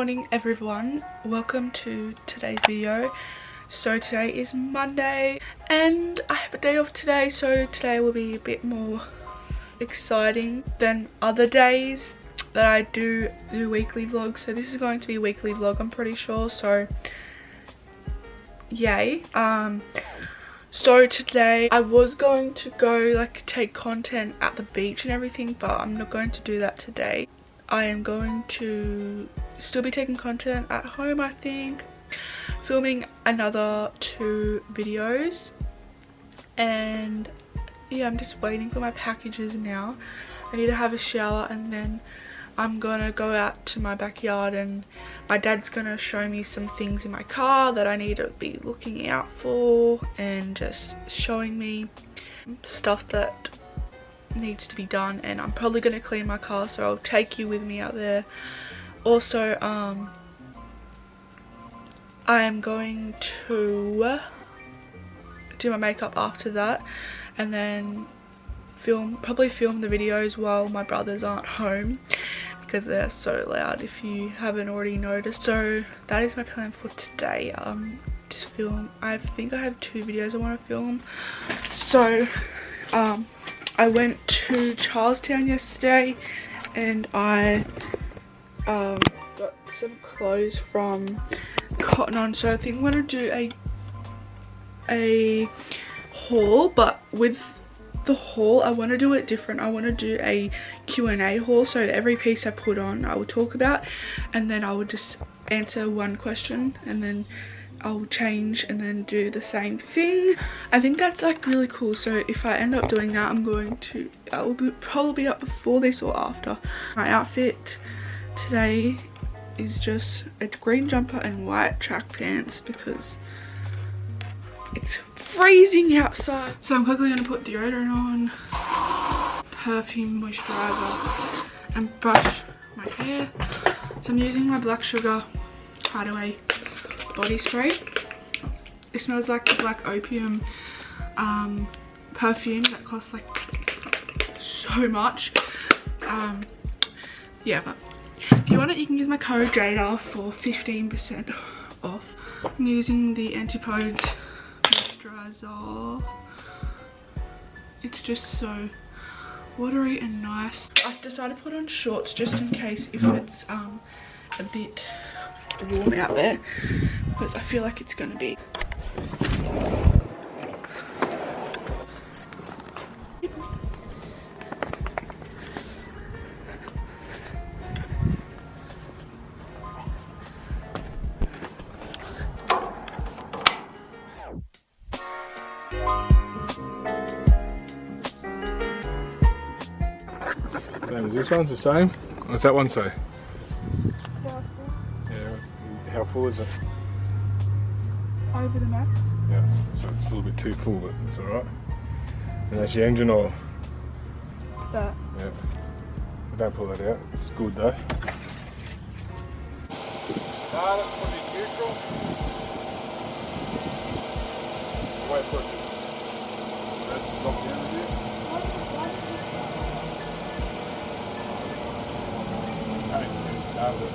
morning everyone, welcome to today's video. So today is Monday and I have a day off today, so today will be a bit more exciting than other days that I do weekly vlogs. So this is going to be a weekly vlog, I'm pretty sure, so yay. So today I was going to go take content at the beach and everything, but I'm not going to do that today. I am going to still be taking content at home, I think, filming another 2 videos, and yeah, I'm just waiting for my packages now. I need to have a shower and then I'm gonna go out to my backyard and my dad's gonna show me some things in my car that I need to be looking out for, and just showing me stuff that needs to be done. And I'm probably going to clean my car, so I'll take you with me out there. Also I am going to do my makeup after that, and then probably film the videos while my brothers aren't home because they're so loud, if you haven't already noticed. So that is my plan for today. Just film. I think I have 2 videos I want to film. So I went to Charlestown yesterday and I got some clothes from Cotton On. So I think I'm going to do a haul, but with the haul I want to do it different. I want to do a Q&A haul, so every piece I put on I will talk about, and then I will just answer one question and then I'll change and then do the same thing. I think that's really cool. So if I end up doing that, I will probably be up before this or after. My outfit today is just a green jumper and white track pants because it's freezing outside. So I'm quickly going to put deodorant on, perfume, moisturizer, and brush my hair. So I'm using my Black Sugar Hideaway body spray. It smells like the Black Opium perfume that costs so much. Yeah, but if you want it, you can use my code JADA for 15% off. I'm using the Antipode moisturizer. It's just so watery and nice. I decided to put on shorts just in case if it's a bit warm out there, because I feel like it's gonna be. Same as this one's the same? What's that one say? How full is it? Over the max. Yeah, so it's a little bit too full, but it's alright. And that's your engine oil. That. Yeah. Don't pull that out, it's good though. Start it, put it in neutral. Wait for it to knock down a bit. Okay, start it.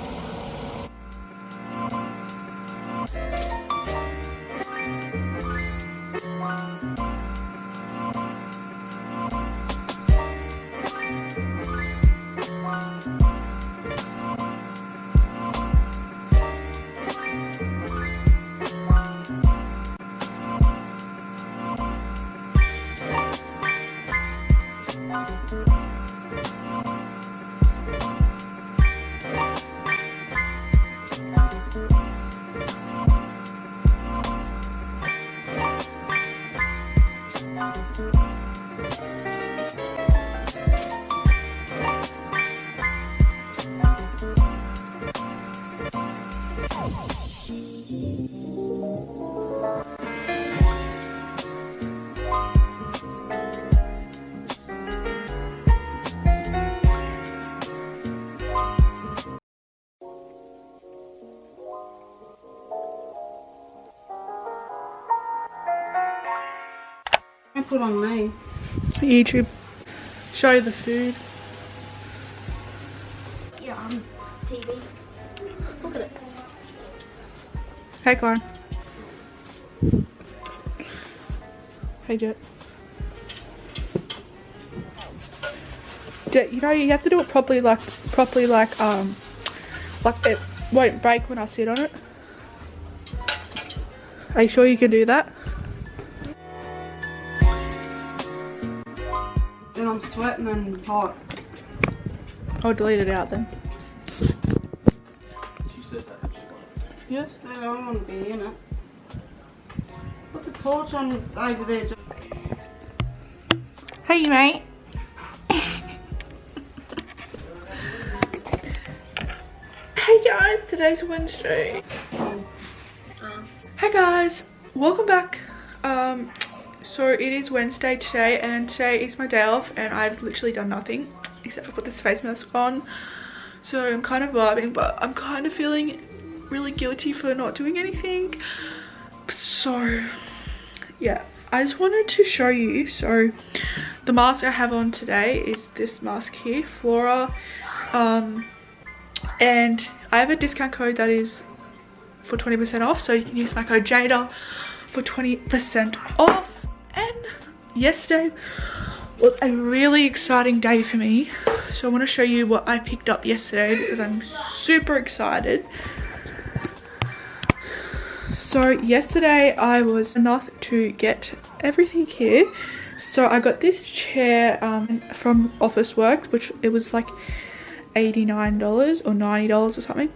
I put on me. YouTube. Show the food. Yeah, TV. Look at Hey, Corin. Hey, Jet. Jet, you know, you have to do it properly, like it won't break when I sit on it. Are you sure you can do that? And I'm sweating and hot. I'll delete it out then. She said that. Yes? I don't want to be in it. Put the torch on over there. Hey, mate. Hey guys, today's Wednesday. Hey guys, welcome back. So it is Wednesday today, and today is my day off, and I've literally done nothing except for put this face mask on. So I'm kind of vibing, but I'm kind of feeling really guilty for not doing anything. So yeah, I just wanted to show you. So the mask I have on today is this mask here, Flora, and I have a discount code that is for 20% off, so you can use my code Jada for 20% off. And yesterday was a really exciting day for me, so I want to show you what I picked up yesterday because I'm super excited. So yesterday I was enough to get everything here. So I got this chair from Officeworks, which it was like $89 or $90 or something.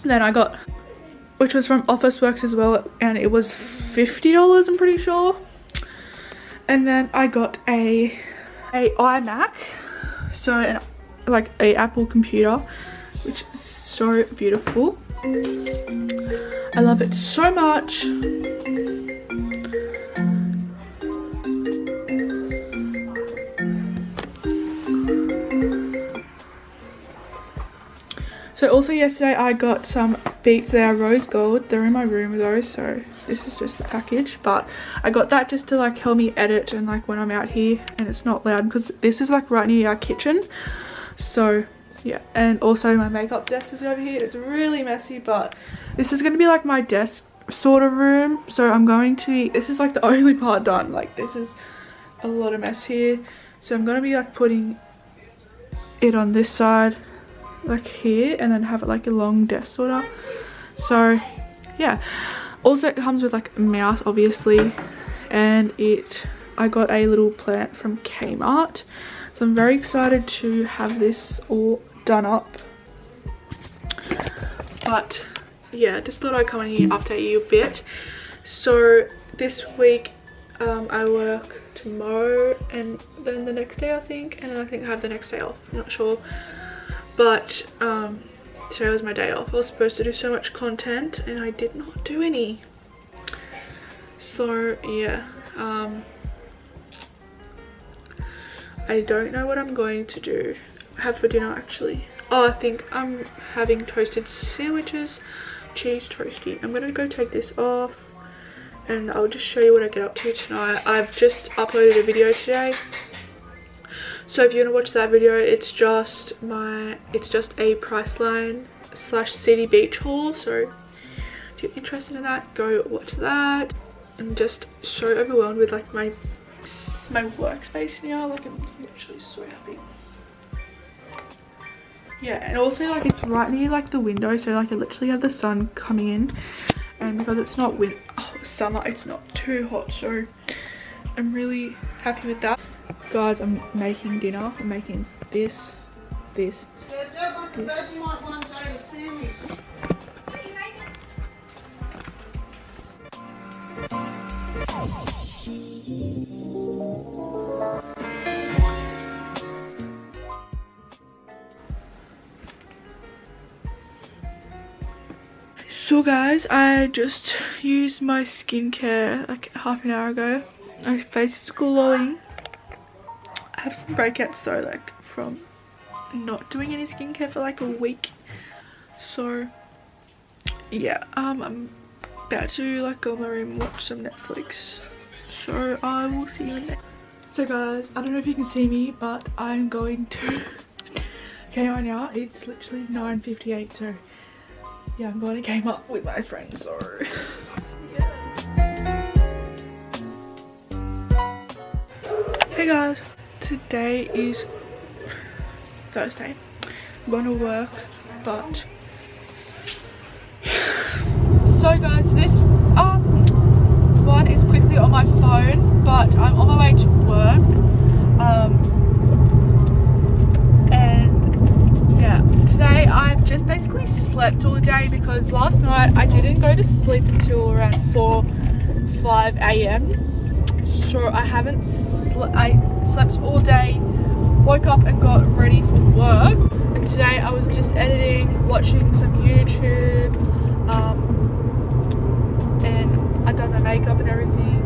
Then I got, which was from Officeworks as well, and it was $50, I'm pretty sure. And then I got a iMac, so like a Apple computer, which is so beautiful. I love it so much. So also yesterday I got some Beats that are rose gold. They're in my room though, so this is just the package. But I got that just to like help me edit and like when I'm out here and it's not loud, because this is like right near our kitchen. So yeah, and also my makeup desk is over here. It's really messy, but this is going to be like my desk sort of room. So I'm going to, this is like the only part done. Like this is a lot of mess here. So I'm going to be like putting it on this side, like here, and then have it like a long desk sort of. So yeah, also it comes with like a mouse obviously, and I got a little plant from Kmart, so I'm very excited to have this all done up. But yeah, just thought I'd come in here and update you a bit. So this week I work tomorrow and then the next day I think, and then I think I have the next day off, I'm not sure. But today was my day off. I was supposed to do so much content and I did not do any. So yeah, I don't know what I'm going to do. Have for dinner actually. Oh, I think I'm having toasted sandwiches, cheese toasty. I'm gonna go take this off and I'll just show you what I get up to tonight. I've just uploaded a video today. So if you want to watch that video, it's just a Priceline / City Beach haul. So if you're interested in that, go watch that. I'm just so overwhelmed with like my workspace now. Like I'm literally so happy. Yeah, and also like it's right near like the window, so like I literally have the sun coming in, and because it's not summer, it's not too hot, so I'm really happy with that. Guys, I'm making dinner. I'm making this. So guys, I just used my skincare like half an hour ago. My face is glowing. I have some breakouts though, like from not doing any skincare for like a week. So yeah, I'm about to like go in my room and watch some Netflix. So I will see you next. So guys, I don't know if you can see me, but I'm going to okay right now. It's literally 9:58, so yeah, I'm going to game up with my friends, so hey guys, today is Thursday. I'm going to work, but so guys, this one is quickly on my phone, but I'm on my way to work, and yeah, today I've just basically slept all day because last night I didn't go to sleep until around 5 a.m. so I haven't I slept all day, woke up and got ready for work, and today I was just editing, watching some YouTube, and I done my makeup and everything.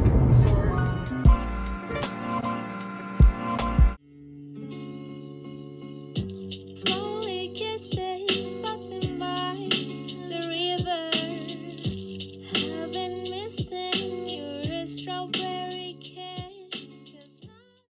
Slowly kisses passing by the river. I've been missing your strawberry.